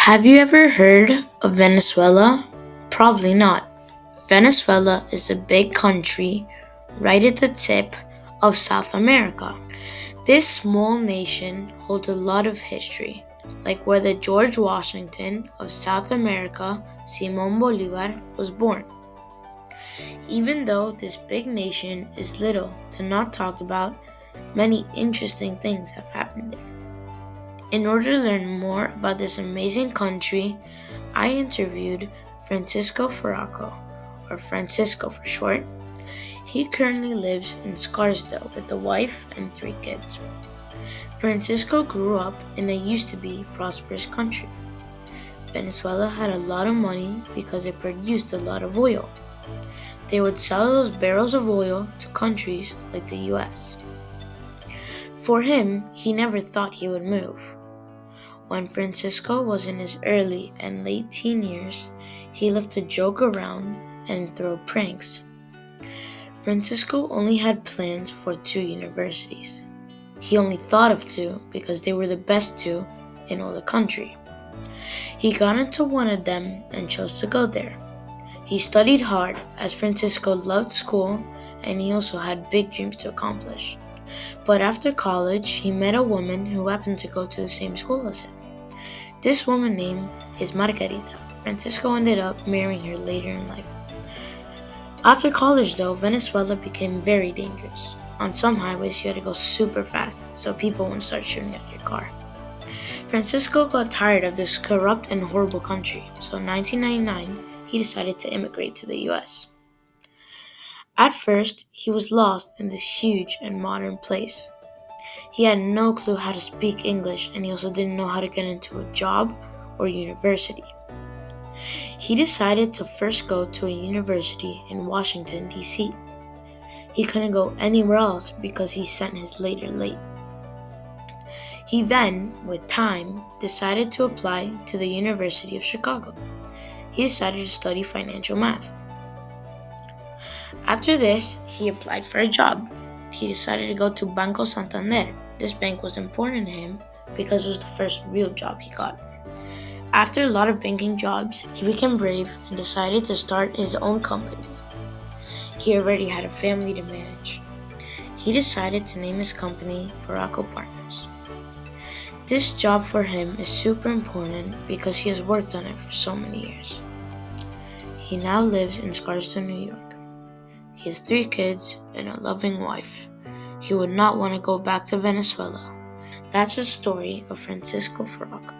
Have you ever heard of Venezuela? Probably not. Venezuela is a big country right at the tip of South America. This small nation holds a lot of history, like where the George Washington of South America, Simon Bolivar, was born. Even though this big nation is little to not talked about, many interesting things have happened there. In order to learn more about this amazing country, I interviewed Francisco Farraco, or Francisco for short. He currently lives in Scarsdale with a wife and 3 kids. Francisco grew up in a used to be prosperous country. Venezuela had a lot of money because it produced a lot of oil. They would sell those barrels of oil to countries like the US. For him, he never thought he would move. When Francisco was in his early and late teen years, he loved to joke around and throw pranks. Francisco only had plans for 2 universities. He only thought of 2 because they were the best 2 in all the country. He got into one of them and chose to go there. He studied hard as Francisco loved school and he also had big dreams to accomplish. But after college, he met a woman who happened to go to the same school as him. This woman's name is Margarita. Francisco ended up marrying her later in life. After college though, Venezuela became very dangerous. On some highways you had to go super fast so people wouldn't start shooting at your car. Francisco got tired of this corrupt and horrible country, so in 1999 he decided to immigrate to the US. At first, he was lost in this huge and modern place. He had no clue how to speak English and he also didn't know how to get into a job or university. He decided to first go to a university in Washington, D.C. He couldn't go anywhere else because he sent his letter late. He then, with time, decided to apply to the University of Chicago. He decided to study financial math. After this, he applied for a job. He decided to go to Banco Santander. This bank was important to him because it was the first real job he got. After a lot of banking jobs, he became brave and decided to start his own company. He already had a family to manage. He decided to name his company Farraco Partners. This job for him is super important because he has worked on it for so many years. He now lives in Scarsdale, New York. He has 3 kids and a loving wife. He would not want to go back to Venezuela. That's the story of Francisco Farraco.